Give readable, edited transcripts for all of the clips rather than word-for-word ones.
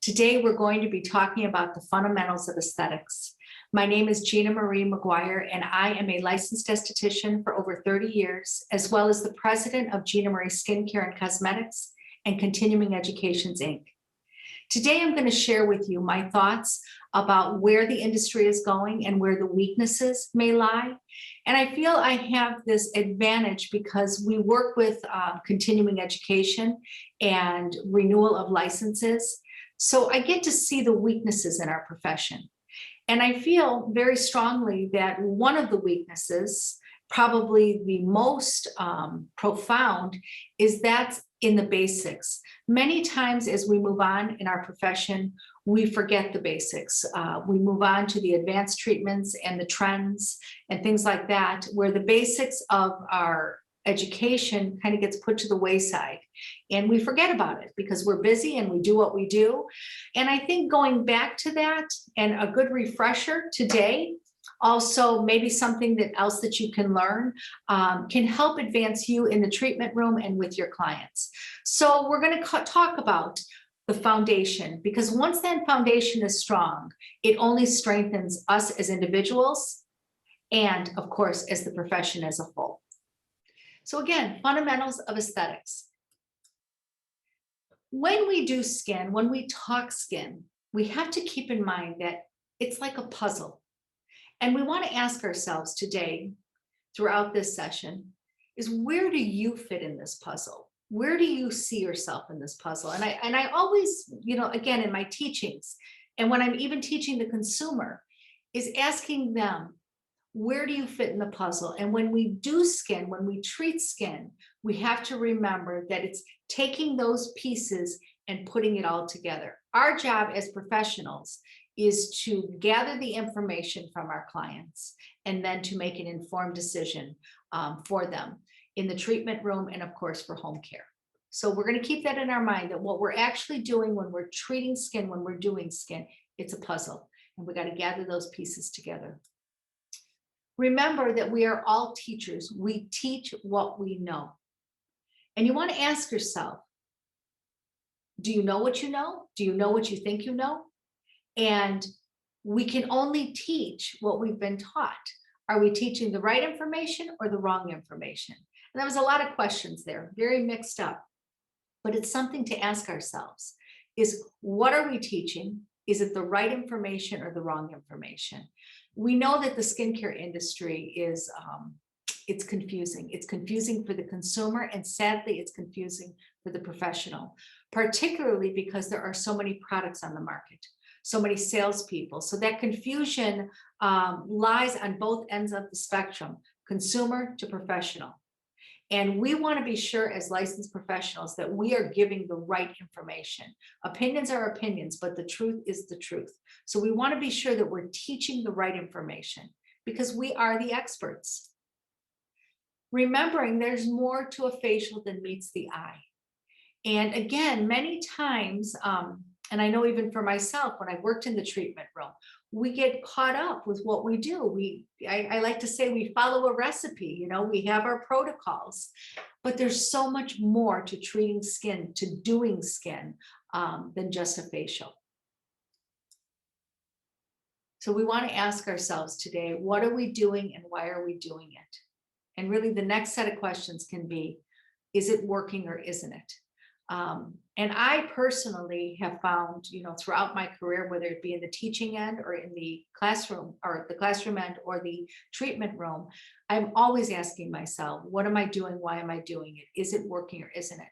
Today, we're going to be talking about the fundamentals of aesthetics. My name is Gina Marie McGuire, and I am a licensed esthetician for over 30 years, as well as the president of Gina Marie Skincare and Cosmetics and Continuing Educations, Inc. Today, I'm going to share with you my thoughts about where the industry is going and where the weaknesses may lie. And I feel I have this advantage because we work with continuing education and renewal of licenses. So I get to see the weaknesses in our profession. And I feel very strongly that one of the weaknesses, probably the most profound, is that's in the basics. Many times as we move on in our profession, we forget the basics. We move on to the advanced treatments and the trends and things like that, where the basics of our education kind of gets put to the wayside and we forget about it because we're busy and we do what we do. And I think going back to that and a good refresher today, also maybe something else that you can learn can help advance you in the treatment room and with your clients. So we're going to talk about the foundation, because once that foundation is strong, it only strengthens us as individuals and of course as the profession as a whole. So again, fundamentals of aesthetics. When we do skin, when we talk skin, we have to keep in mind that it's like a puzzle. And we want to ask ourselves today, throughout this session, is where do you fit in this puzzle? Where do you see yourself in this puzzle? And I always, again, in my teachings, and when I'm even teaching the consumer, is asking them, where do you fit in the puzzle? And when we do skin, when we treat skin, we have to remember that it's taking those pieces and putting it all together. Our job as professionals is to gather the information from our clients and then to make an informed decision for them in the treatment room and of course for home care. So we're going to keep that in our mind, that what we're actually doing when we're treating skin, when we're doing skin, it's a puzzle and we got to gather those pieces together. Remember that we are all teachers. We teach what we know. And you want to ask yourself, do you know what you know? Do you know what you think you know? And we can only teach what we've been taught. Are we teaching the right information or the wrong information? And there was a lot of questions there, very mixed up. But it's something to ask ourselves, is what are we teaching? Is it the right information or the wrong information? We know that the skincare industry is, it's confusing. It's confusing for the consumer, and sadly, it's confusing for the professional, particularly because there are so many products on the market, so many salespeople. So that confusion lies on both ends of the spectrum, consumer to professional. And we want to be sure as licensed professionals that we are giving the right information. Opinions are opinions, but the truth is the truth. So we want to be sure that we're teaching the right information because we are the experts. Remembering there's more to a facial than meets the eye. And again, many times, and I know even for myself, when I worked in the treatment room, we get caught up with what we do. I like to say we follow a recipe, we have our protocols, but there's so much more to treating skin, to doing skin than just a facial. So we want to ask ourselves today, what are we doing and why are we doing it? And really the next set of questions can be, is it working or isn't it? And I personally have found, throughout my career, whether it be in the teaching end or in the classroom end or the treatment room, I'm always asking myself, what am I doing? Why am I doing it? Is it working or isn't it?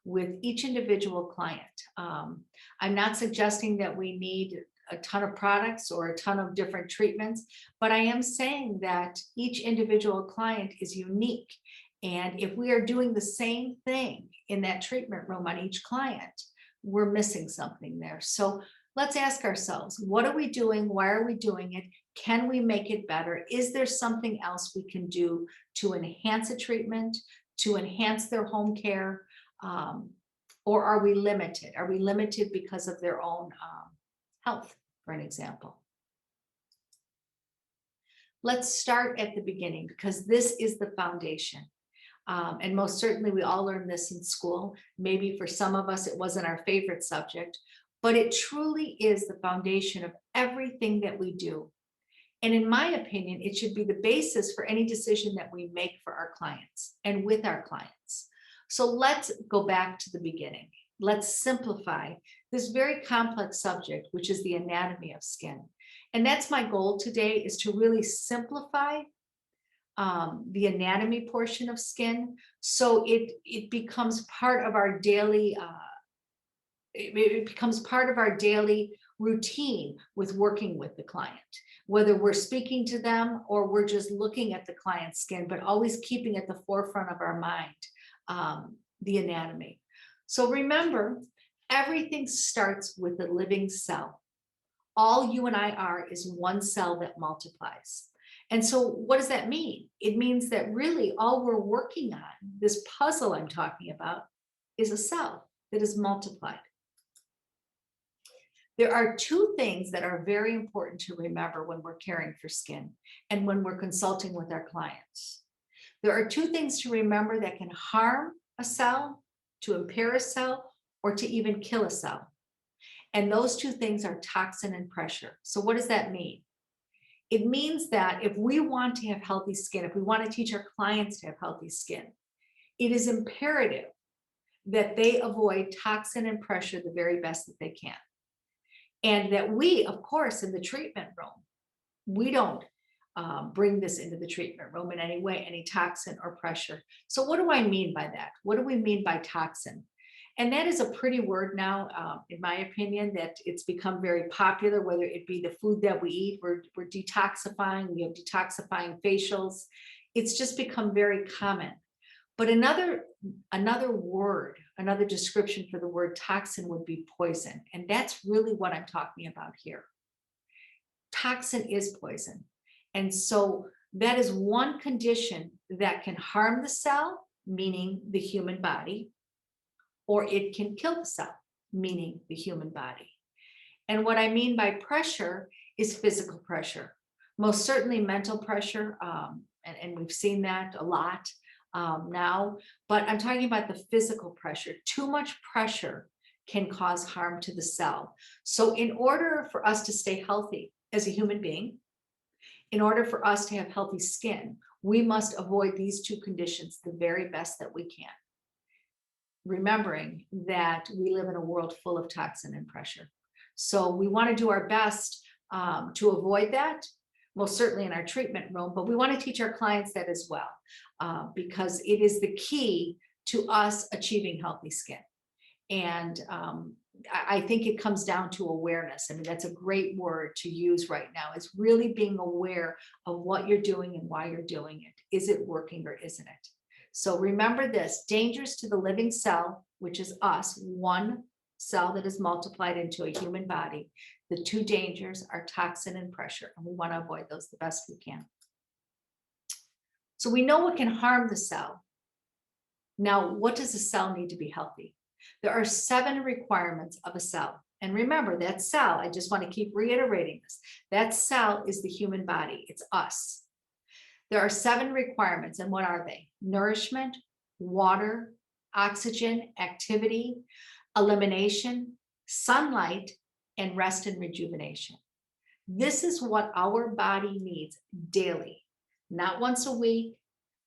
With each individual client. I'm not suggesting that we need a ton of products or a ton of different treatments, but I am saying that each individual client is unique. And if we are doing the same thing in that treatment room on each client, we're missing something there. So let's ask ourselves, what are we doing? Why are we doing it? Can we make it better? Is there something else we can do to enhance a treatment, to enhance their home care? Or are we limited? Are we limited because of their own health, for an example? Let's start at the beginning because this is the foundation. And most certainly we all learned this in school. Maybe for some of us, it wasn't our favorite subject, but it truly is the foundation of everything that we do. And in my opinion, it should be the basis for any decision that we make for our clients and with our clients. So let's go back to the beginning. Let's simplify this very complex subject, which is the anatomy of skin. And that's my goal today, is to really simplify the anatomy portion of skin, so it becomes part of our daily it becomes part of our daily routine with working with the client, whether we're speaking to them or we're just looking at the client's skin, but always keeping at the forefront of our mind the anatomy. So remember, everything starts with a living cell. All you and I are is one cell that multiplies. And so what does that mean? It means that really all we're working on, this puzzle I'm talking about, is a cell that is multiplied. There are two things that are very important to remember when we're caring for skin and when we're consulting with our clients. There are two things to remember that can harm a cell, to impair a cell, or to even kill a cell. And those two things are toxin and pressure. So what does that mean? It means that if we want to have healthy skin, if we want to teach our clients to have healthy skin, it is imperative that they avoid toxin and pressure the very best that they can. And that we, of course, in the treatment room, we don't bring this into the treatment room in any way, any toxin or pressure. So what do I mean by that? What do we mean by toxin? And that is a pretty word now, in my opinion, that it's become very popular, whether it be the food that we eat, we're detoxifying, we have detoxifying facials. It's just become very common. But another word, another description for the word toxin would be poison. And that's really what I'm talking about here. Toxin is poison. And so that is one condition that can harm the cell, meaning the human body, or it can kill the cell, meaning the human body. And what I mean by pressure is physical pressure, most certainly mental pressure, and we've seen that a lot now, but I'm talking about the physical pressure. Too much pressure can cause harm to the cell. So in order for us to stay healthy as a human being, in order for us to have healthy skin, we must avoid these two conditions the very best that we can, remembering that we live in a world full of toxin and pressure. So we want to do our best to avoid that, most certainly in our treatment room, but we want to teach our clients that as well, because it is the key to us achieving healthy skin. And I think it comes down to awareness. I mean, that's a great word to use right now, is really being aware of what you're doing and why you're doing it. Is it working or isn't it? So remember this: dangers to the living cell, which is us, one cell that is multiplied into a human body. The two dangers are toxin and pressure, and we want to avoid those the best we can. So we know what can harm the cell. Now, what does a cell need to be healthy? There are 7 requirements of a cell. And remember, that cell, I just want to keep reiterating this, that cell is the human body. It's us. There are 7 requirements, and what are they? Nourishment, water, oxygen, activity, elimination, sunlight, and rest and rejuvenation. This is what our body needs daily, not once a week,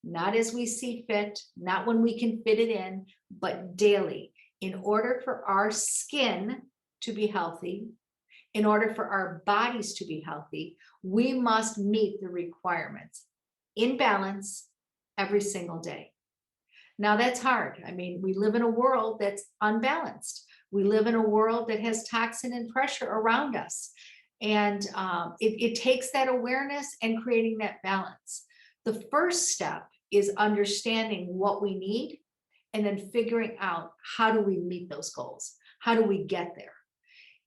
not as we see fit, not when we can fit it in, but daily, in order for our skin to be healthy, in order for our bodies to be healthy. We must meet the requirements in balance every single day. Now that's hard. I mean, we live in a world that's unbalanced. We live in a world that has toxin and pressure around us. And it takes that awareness and creating that balance. The first step is understanding what we need and then figuring out, how do we meet those goals? How do we get there?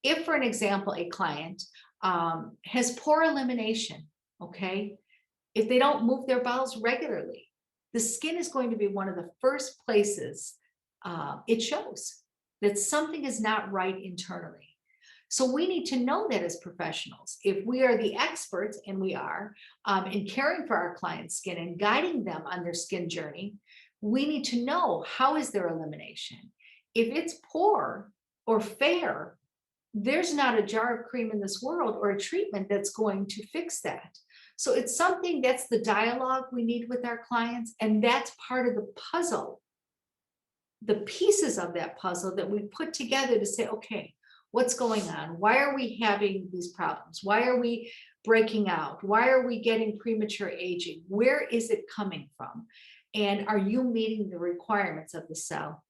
If, for an example, a client has poor elimination, okay, if they don't move their bowels regularly, the skin is going to be one of the first places it shows that something is not right internally. So we need to know that as professionals. If we are the experts, and we are, in caring for our clients' skin and guiding them on their skin journey, we need to know, how is their elimination? If it's poor or fair, There's not a jar of cream in this world or a treatment that's going to fix that. So it's something that's the dialogue we need with our clients, and that's part of the puzzle, the pieces of that puzzle that we put together to say, okay, what's going on? Why are we having these problems? Why are we breaking out? Why are we getting premature aging? Where is it coming from? And are you meeting the requirements of the cell?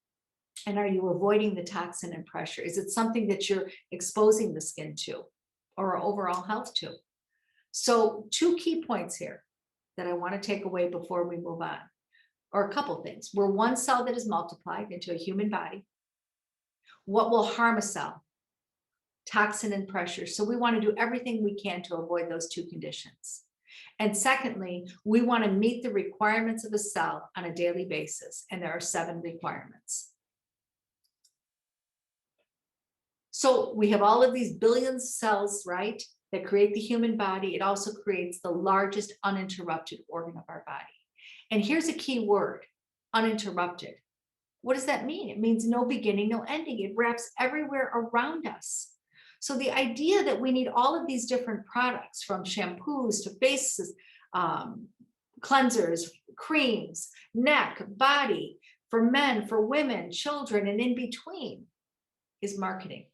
And are you avoiding the toxin and pressure? Is it something that you're exposing the skin to or overall health to? So, two key points here that I want to take away before we move on, or a couple things. We're one cell that is multiplied into a human body. What will harm a cell? Toxin and pressure. So, we want to do everything we can to avoid those two conditions. And secondly, we want to meet the requirements of a cell on a daily basis. And there are 7 requirements. So we have all of these billions of cells, right, that create the human body. It also creates the largest uninterrupted organ of our body. And here's a key word, uninterrupted. What does that mean? It means no beginning, no ending. It wraps everywhere around us. So the idea that we need all of these different products, from shampoos to faces, cleansers, creams, neck, body, for men, for women, children, and in between, is marketing.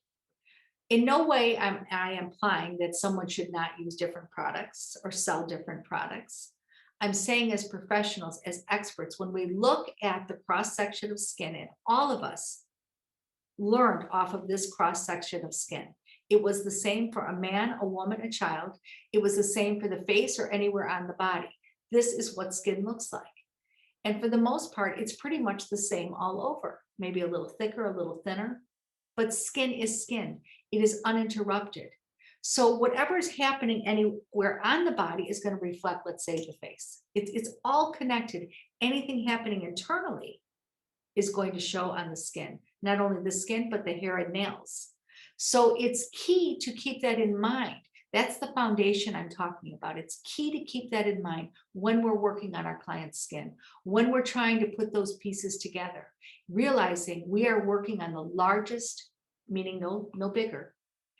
In no way am I implying that someone should not use different products or sell different products. I'm saying, as professionals, as experts, when we look at the cross section of skin, and all of us learned off of this cross section of skin, it was the same for a man, a woman, a child. It was the same for the face or anywhere on the body. This is what skin looks like. And for the most part, it's pretty much the same all over, maybe a little thicker, a little thinner, but skin is skin. It is uninterrupted. So whatever is happening anywhere on the body is going to reflect, let's say, the face. It's all connected. Anything happening internally is going to show on the skin, not only the skin, but the hair and nails. So it's key to keep that in mind. That's the foundation I'm talking about. It's key to keep that in mind when we're working on our client's skin, when we're trying to put those pieces together, realizing we are working on the largest, meaning no bigger,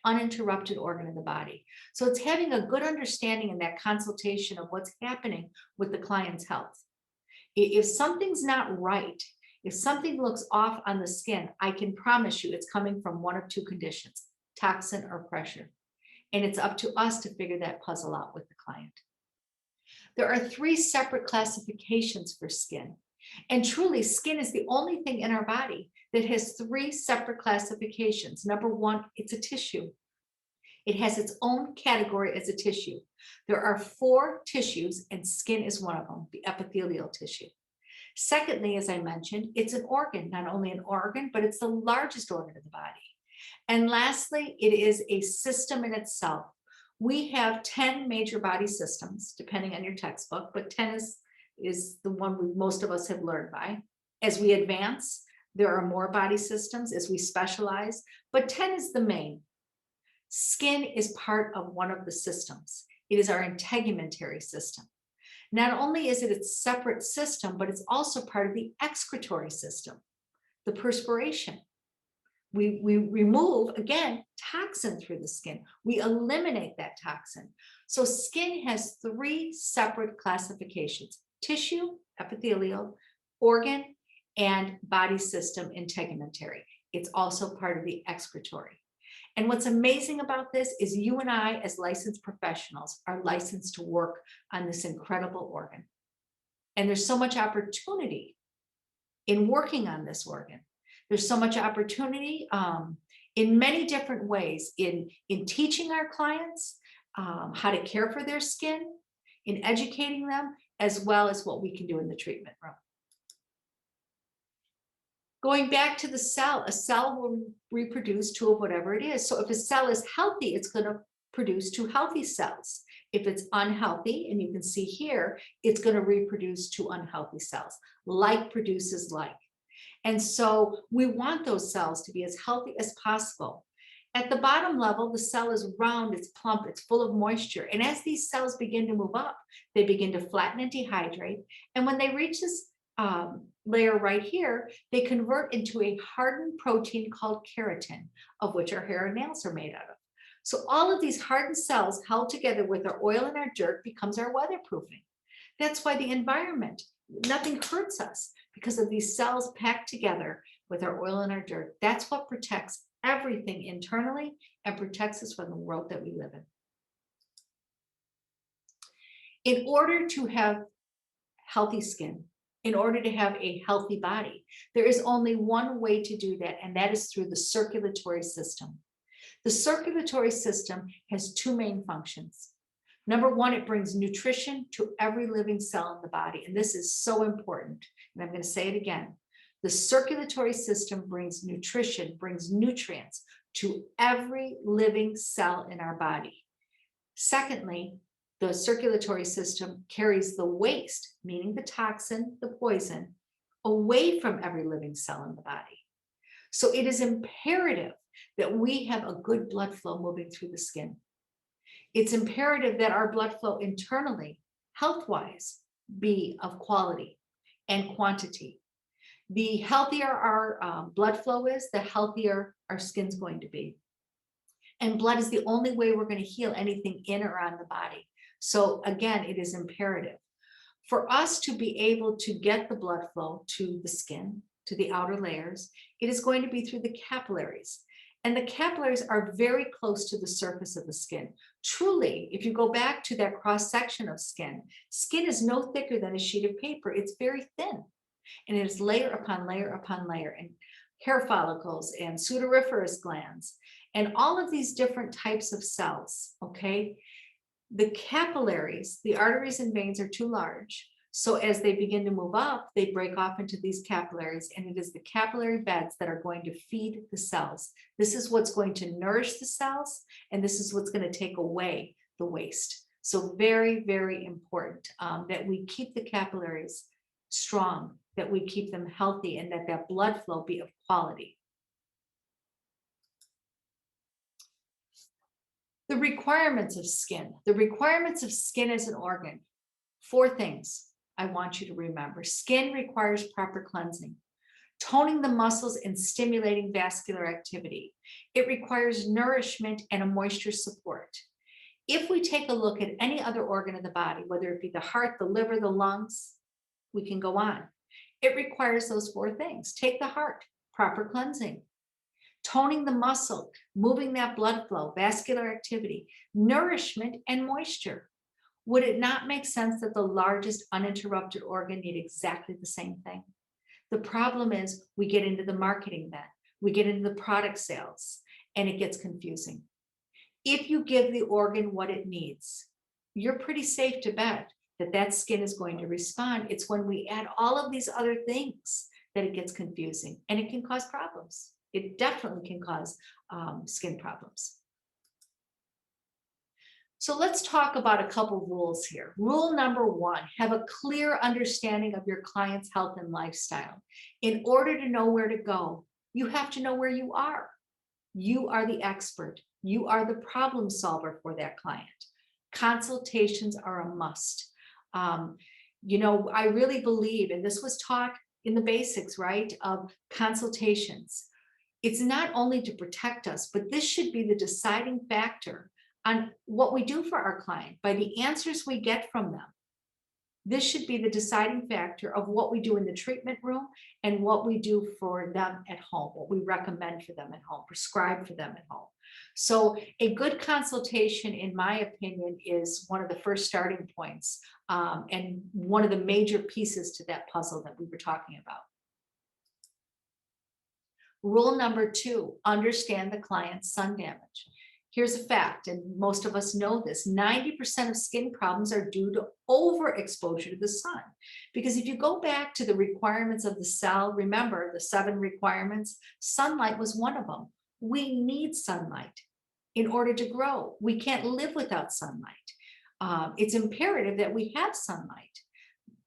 uninterrupted organ in the body. So it's having a good understanding in that consultation of what's happening with the client's health. If something's not right, if something looks off on the skin, I can promise you it's coming from one of 2 conditions, toxin or pressure. And it's up to us to figure that puzzle out with the client. There are 3 separate classifications for skin. And truly, skin is the only thing in our body that has 3 separate classifications. Number 1, it's a tissue. It has its own category as a tissue. There are 4 tissues, and skin is one of them, the epithelial tissue. Secondly, as I mentioned, it's an organ, not only an organ, but it's the largest organ of the body. And lastly, it is a system in itself. We have 10 major body systems, depending on your textbook, but 10 is the one most of us have learned by. As we advance, there are more body systems as we specialize, but 10 is the main. Skin is part of one of the systems. It is our integumentary system. Not only is it its separate system, but it's also part of the excretory system, the perspiration. We remove, again, toxin through the skin. We eliminate that toxin. So skin has 3 separate classifications: tissue, epithelial, organ, and body system, integumentary. It's also part of the excretory. And what's amazing about this is you and I, as licensed professionals, are licensed to work on this incredible organ. And there's so much opportunity in working on this organ. There's so much opportunity in many different ways in teaching our clients how to care for their skin, in educating them, as well as what we can do in the treatment room. Going back to the cell, a cell will reproduce 2 of whatever it is. So if a cell is healthy, it's going to produce 2 healthy cells. If it's unhealthy, and you can see here, it's going to reproduce 2 unhealthy cells. Like produces like. And so we want those cells to be as healthy as possible. At the bottom level, the cell is round, it's plump, it's full of moisture. And as these cells begin to move up, they begin to flatten and dehydrate. And when they reach this layer right here, they convert into a hardened protein called keratin, of which our hair and nails are made out of. So all of these hardened cells held together with our oil and our dirt becomes our weatherproofing. That's why the environment, nothing hurts us because of these cells packed together with our oil and our dirt. That's what protects everything internally and protects us from the world that we live in. In order to have healthy skin, in order to have a healthy body, there is only one way to do that, and that is through the circulatory system. The circulatory system has two main functions. Number one, it brings nutrition to every living cell in the body, and this is so important. And I'm going to say it again. The circulatory system brings nutrition, brings nutrients to every living cell in our body. Secondly, the circulatory system carries the waste, meaning the toxin, the poison, away from every living cell in the body. So it is imperative that we have a good blood flow moving through the skin. It's imperative that our blood flow internally, health-wise, be of quality and quantity. The healthier our blood flow is, the healthier our skin's going to be. And blood is the only way we're going to heal anything in or on the body. So again, it is imperative for us to be able to get the blood flow to the skin, to the outer layers. It is going to be through the capillaries. And the capillaries are very close to the surface of the skin. Truly, if you go back to that cross section of skin, skin is no thicker than a sheet of paper. It's very thin. And it is layer upon layer upon layer. And hair follicles and sudoriferous glands and all of these different types of cells, okay? The capillaries, the arteries and veins are too large. So as they begin to move up, they break off into these capillaries, and it is the capillary beds that are going to feed the cells. This is what's going to nourish the cells, and this is what's going to take away the waste. So very, very important that we keep the capillaries strong, that we keep them healthy, and that that blood flow be of quality. The requirements of skin. The requirements of skin as an organ. 4 things I want you to remember. Skin requires proper cleansing, toning the muscles and stimulating vascular activity. It requires nourishment and a moisture support. If we take a look at any other organ of the body, whether it be the heart, the liver, the lungs, we can go on. It requires those 4 things. Take the heart, proper cleansing, toning the muscle, moving that blood flow, vascular activity, nourishment, and moisture. Would it not make sense that the largest uninterrupted organ need exactly the same thing? The problem is we get into the marketing then, we get into the product sales, and it gets confusing. If you give the organ what it needs, you're pretty safe to bet that that skin is going to respond. It's when we add all of these other things that it gets confusing, and it can cause problems. It definitely can cause skin problems. So let's talk about a couple rules here. Rule number 1, have a clear understanding of your client's health and lifestyle. In order to know where to go, you have to know where you are. You are the expert. You are the problem solver for that client. Consultations are a must. You know, I really believe, and this was taught in the basics, right, of consultations. It's not only to protect us, but this should be the deciding factor on what we do for our client by the answers we get from them. This should be the deciding factor of what we do in the treatment room and what we do for them at home, what we recommend for them at home, prescribe for them at home. So a good consultation, in my opinion, is one of the first starting points and one of the major pieces to that puzzle that we were talking about. Rule number 2, understand the client's sun damage. Here's a fact, and most of us know this, 90% of skin problems are due to overexposure to the sun. Because if you go back to the requirements of the cell, remember the 7 requirements, sunlight was one of them. We need sunlight in order to grow. We can't live without sunlight. It's imperative that we have sunlight.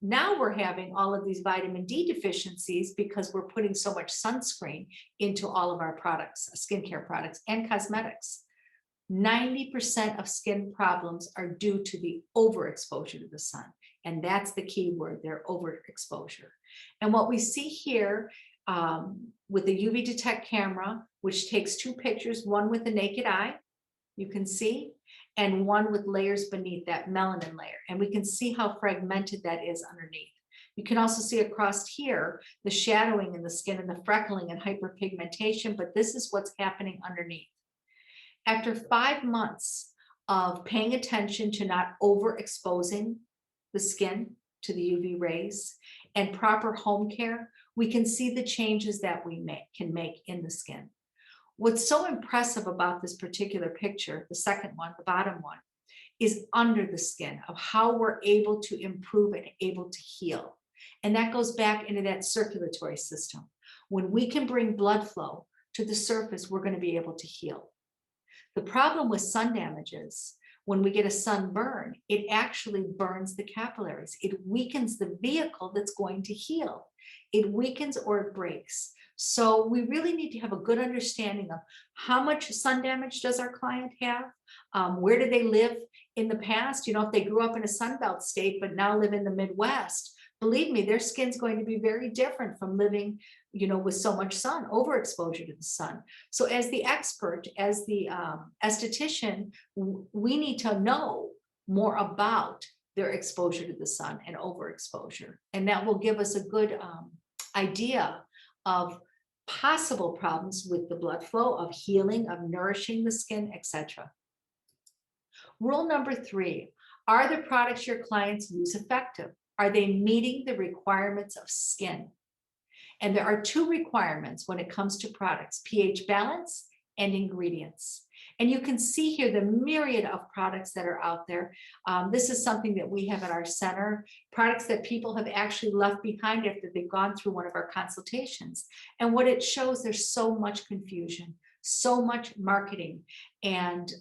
Now we're having all of these vitamin D deficiencies because we're putting so much sunscreen into all of our products, skincare products and cosmetics. 90% of skin problems are due to the overexposure to the sun. And that's the key word there, overexposure. And what we see here with the UV detect camera, which takes two pictures, one with the naked eye, you can see, and one with layers beneath that melanin layer. And we can see how fragmented that is underneath. You can also see across here, the shadowing in the skin and the freckling and hyperpigmentation, but this is what's happening underneath. After 5 months of paying attention to not overexposing the skin to the UV rays and proper home care, we can see the changes that we can make in the skin. What's so impressive about this particular picture, the second one, the bottom one, is under the skin of how we're able to improve and able to heal. And that goes back into that circulatory system. When we can bring blood flow to the surface, we're going to be able to heal. The problem with sun damage is when we get a sunburn, it actually burns the capillaries. It weakens the vehicle that's going to heal. It weakens or it breaks. So we really need to have a good understanding of how much sun damage does our client have? Where did they live in the past? You know, if they grew up in a Sunbelt state, but now live in the Midwest, believe me, their skin's going to be very different from living, you know, with so much sun, overexposure to the sun. So as the expert, as the esthetician, we need to know more about their exposure to the sun and overexposure. And that will give us a good idea of possible problems with the blood flow, of healing, of nourishing the skin, etc. Rule number 3, are the products your clients use effective? Are they meeting the requirements of skin? And there are 2 requirements when it comes to products: pH balance and ingredients. And you can see here the myriad of products that are out there. This is something that we have at our center, products that people have actually left behind after they've gone through one of our consultations. And what it shows, there's so much confusion, so much marketing and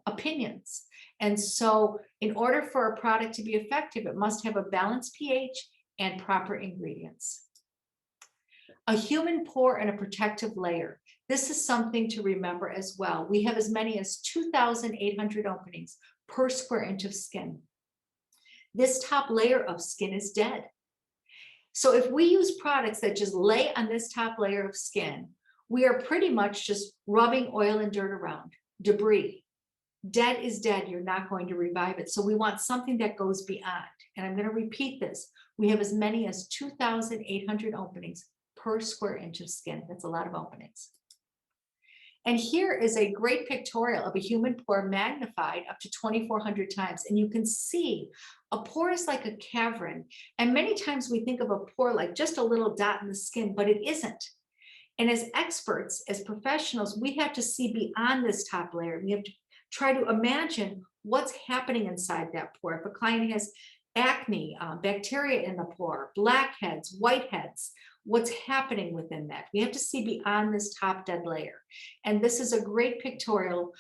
opinions. And so in order for a product to be effective, it must have a balanced pH and proper ingredients. A human pore and a protective layer. This is something to remember as well. We have as many as 2,800 openings per square inch of skin. This top layer of skin is dead. So if we use products that just lay on this top layer of skin, we are pretty much just rubbing oil and dirt around, debris. Dead is dead. You're not going to revive it. So we want something that goes beyond. And I'm going to repeat this. We have as many as 2,800 openings per square inch of skin. That's a lot of openings. And here is a great pictorial of a human pore magnified up to 2,400 times. And you can see a pore is like a cavern. And many times we think of a pore like just a little dot in the skin, but it isn't. And as experts, as professionals, we have to see beyond this top layer. We have to try to imagine what's happening inside that pore. If a client has acne, bacteria in the pore, blackheads, whiteheads, what's happening within that? We have to see beyond this top dead layer. And this is a great pictorial.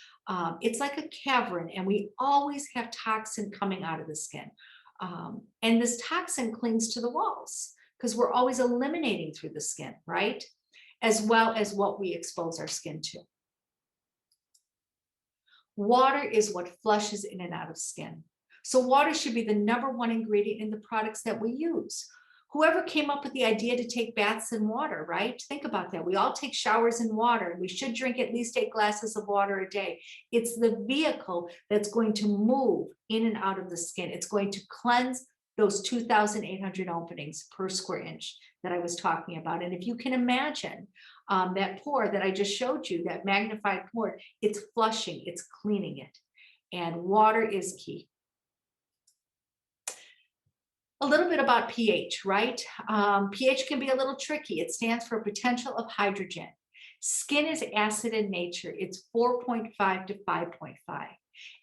It's like a cavern, and we always have toxin coming out of the skin. And this toxin clings to the walls because we're always eliminating through the skin, right? As well as what we expose our skin to. Water is what flushes in and out of skin. So water should be the #1 ingredient in the products that we use. Whoever came up with the idea to take baths in water, right? Think about that. We all take showers in water, and we should drink at least 8 glasses of water a day. It's the vehicle that's going to move in and out of the skin. It's going to cleanse those 2,800 openings per square inch that I was talking about. And if you can imagine that pore that I just showed you, that magnified pore, it's flushing, it's cleaning it. And water is key. A little bit about pH, right? pH can be a little tricky. It stands for potential of hydrogen. Skin is acid in nature. It's 4.5 to 5.5.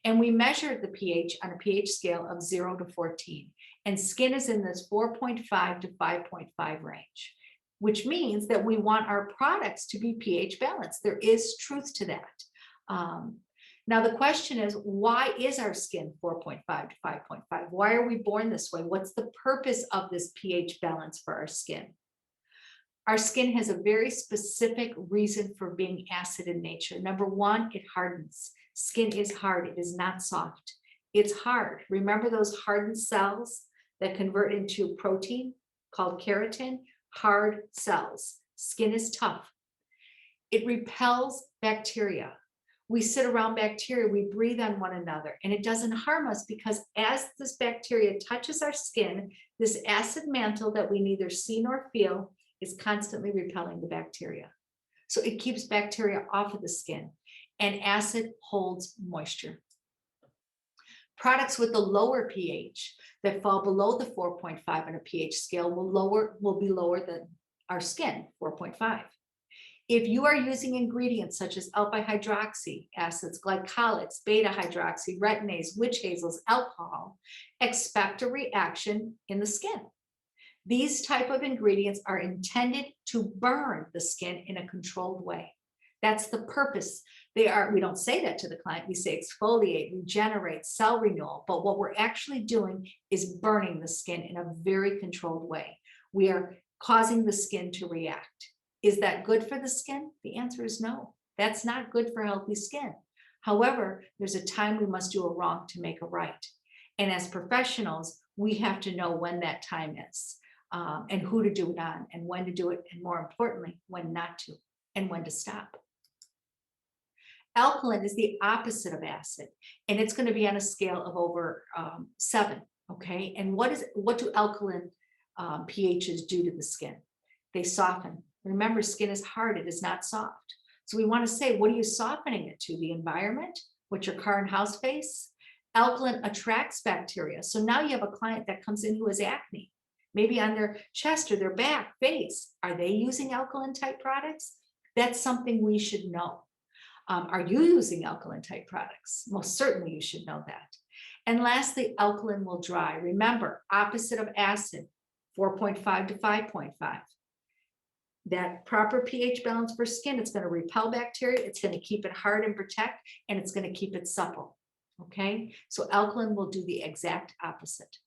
And we measure the pH on a pH scale of 0 to 14. And skin is in this 4.5 to 5.5 range, which means that we want our products to be pH balanced. There is truth to that. Now, the question is, why is our skin 4.5 to 5.5? Why are we born this way? What's the purpose of this pH balance for our skin? Our skin has a very specific reason for being acid in nature. #1, it hardens. Skin is hard. It is not soft. It's hard. Remember those hardened cells that convert into protein called keratin, hard cells. Skin is tough. It repels bacteria. We sit around bacteria, we breathe on one another, and it doesn't harm us because as this bacteria touches our skin, this acid mantle that we neither see nor feel is constantly repelling the bacteria. So it keeps bacteria off of the skin, and acid holds moisture. Products with a lower pH that fall below the 4.5 on a pH scale will be lower than our skin, 4.5. If you are using ingredients such as alpha-hydroxy acids, glycolics, beta-hydroxy, retinase, witch hazels, alcohol, expect a reaction in the skin. These type of ingredients are intended to burn the skin in a controlled way. That's the purpose. We don't say that to the client. We say exfoliate, regenerate, cell renewal. But what we're actually doing is burning the skin in a very controlled way. We are causing the skin to react. Is that good for the skin? The answer is no. That's not good for healthy skin. However, there's a time we must do a wrong to make a right. And as professionals, we have to know when that time is, and who to do it on, and when to do it, and more importantly, when not to, and when to stop. Alkaline is the opposite of acid, and it's going to be on a scale of over 7. Okay, and what do alkaline pHs do to the skin? They soften. Remember, skin is hard, it is not soft. So we want to say, what are you softening it to? The environment? What your car and house face? Alkaline attracts bacteria. So now you have a client that comes in who has acne, maybe on their chest or their back, face. Are they using alkaline type products? That's something we should know. Are you using alkaline type products? Most certainly you should know that. And lastly, alkaline will dry. Remember, opposite of acid, 4.5 to 5.5. That proper pH balance for skin, it's going to repel bacteria, it's going to keep it hard and protect, and it's going to keep it supple. Okay, so alkaline will do the exact opposite.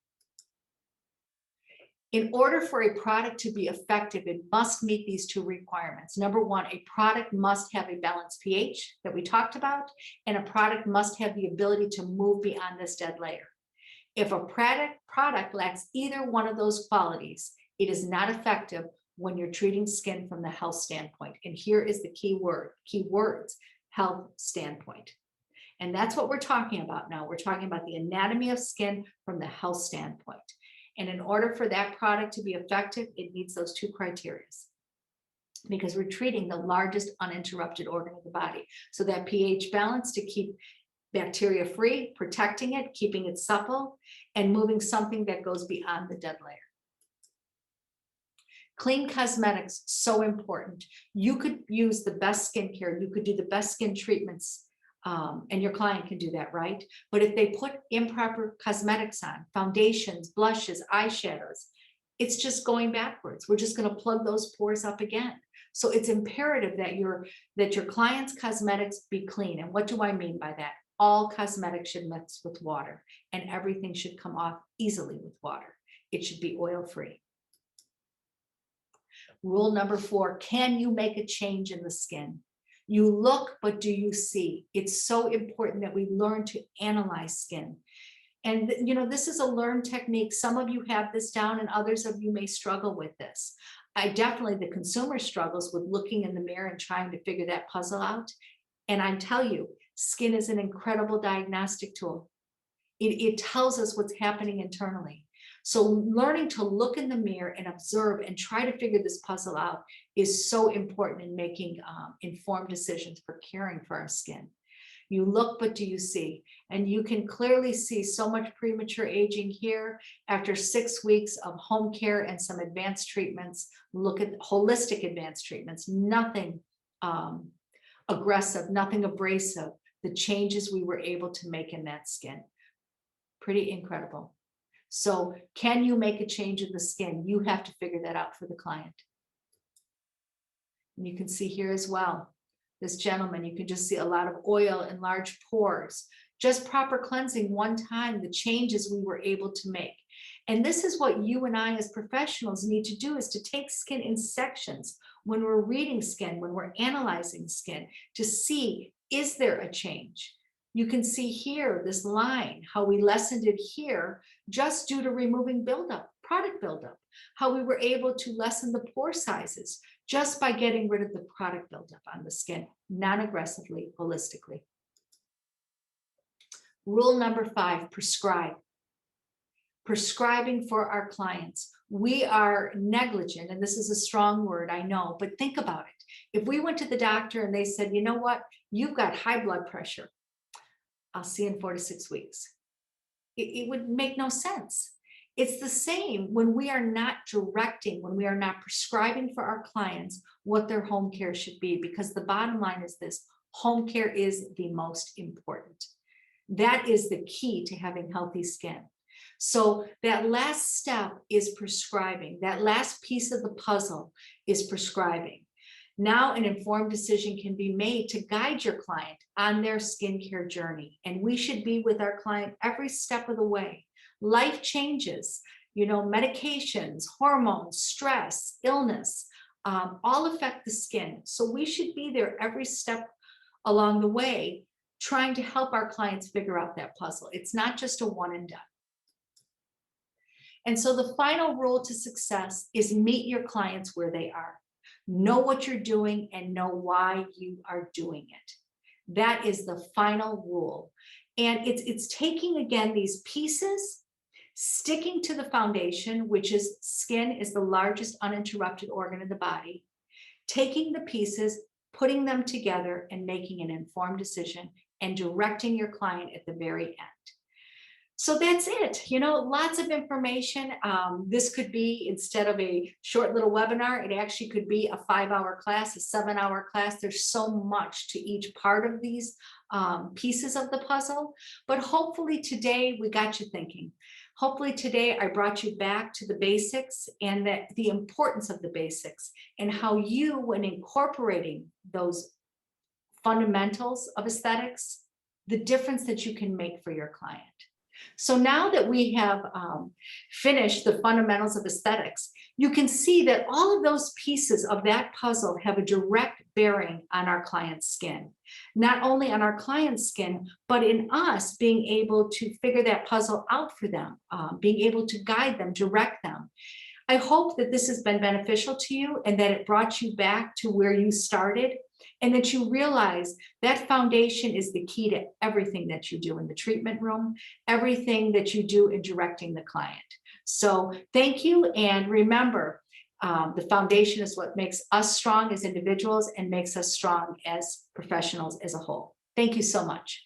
In order for a product to be effective, it must meet these 2 requirements. Number 1, a product must have a balanced pH that we talked about, and a product must have the ability to move beyond this dead layer. If a product lacks either one of those qualities, it is not effective when you're treating skin from the health standpoint. And here is the keywords, health standpoint. And that's what we're talking about now. We're talking about the anatomy of skin from the health standpoint. And in order for that product to be effective, it meets those 2 criteria. Because we're treating the largest uninterrupted organ of the body. So that pH balance to keep bacteria free, protecting it, keeping it supple, and moving something that goes beyond the dead layer. Clean cosmetics, so important. You could use the best skincare, you could do the best skin treatments, and your client can do that, right? But if they put improper cosmetics on, foundations, blushes, eyeshadows, it's just going backwards. We're just going to plug those pores up again. So it's imperative that your client's cosmetics be clean. And what do I mean by that? All cosmetics should mix with water, and everything should come off easily with water. It should be oil-free. Rule number 4, can you make a change in the skin? You look, but do you see? It's so important that we learn to analyze skin. And this is a learned technique. Some of you have this down and others of you may struggle with this. The consumer struggles with looking in the mirror and trying to figure that puzzle out. And I tell you, skin is an incredible diagnostic tool. It tells us what's happening internally. So learning to look in the mirror and observe and try to figure this puzzle out is so important in making informed decisions for caring for our skin. You look, but do you see? And you can clearly see so much premature aging here after 6 weeks of home care and some advanced treatments. Look at holistic advanced treatments, nothing aggressive, nothing abrasive. The changes we were able to make in that skin. Pretty incredible. So can you make a change in the skin? You have to figure that out for the client. And you can see here as well, this gentleman, you can just see a lot of oil and large pores. Just proper cleansing one time, the changes we were able to make. And this is what you and I as professionals need to do, is to take skin in sections when we're reading skin, when we're analyzing skin, to see, is there a change? You can see here, this line, how we lessened it here just due to removing buildup, product buildup, how we were able to lessen the pore sizes just by getting rid of the product buildup on the skin, non-aggressively, holistically. Rule number 5, prescribe. Prescribing for our clients. We are negligent, and this is a strong word, I know, but think about it. If we went to the doctor and they said, you know what, you've got high blood pressure, I'll see you in 4 to 6 weeks. It would make no sense. It's the same when we are not directing, when we are not prescribing for our clients what their home care should be, because the bottom line is this: home care is the most important. That is the key to having healthy skin. So that last step is prescribing. That last piece of the puzzle is prescribing. Now an informed decision can be made to guide your client on their skincare journey. And we should be with our client every step of the way. Life changes, medications, hormones, stress, illness, all affect the skin. So we should be there every step along the way, trying to help our clients figure out that puzzle. It's not just a one and done. And so the final rule to success is meet your clients where they are. Know what you're doing and know why you are doing it. That is the final rule. And it's taking, again, these pieces, sticking to the foundation, which is skin is the largest uninterrupted organ in the body, taking the pieces, putting them together and making an informed decision and directing your client at the very end. So that's it. Lots of information. This could be, instead of a short little webinar, it actually could be a 5-hour class, a 7-hour class. There's so much to each part of these pieces of the puzzle. But hopefully today we got you thinking. Hopefully today I brought you back to the basics and the importance of the basics and how you, when incorporating those fundamentals of aesthetics, the difference that you can make for your client. So now that we have finished the fundamentals of aesthetics, you can see that all of those pieces of that puzzle have a direct bearing on our client's skin. Not only on our client's skin, but in us being able to figure that puzzle out for them, being able to guide them, direct them. I hope that this has been beneficial to you and that it brought you back to where you started, and that you realize that foundation is the key to everything that you do in the treatment room, everything that you do in directing the client. So thank you. And remember, the foundation is what makes us strong as individuals and makes us strong as professionals as a whole. Thank you so much.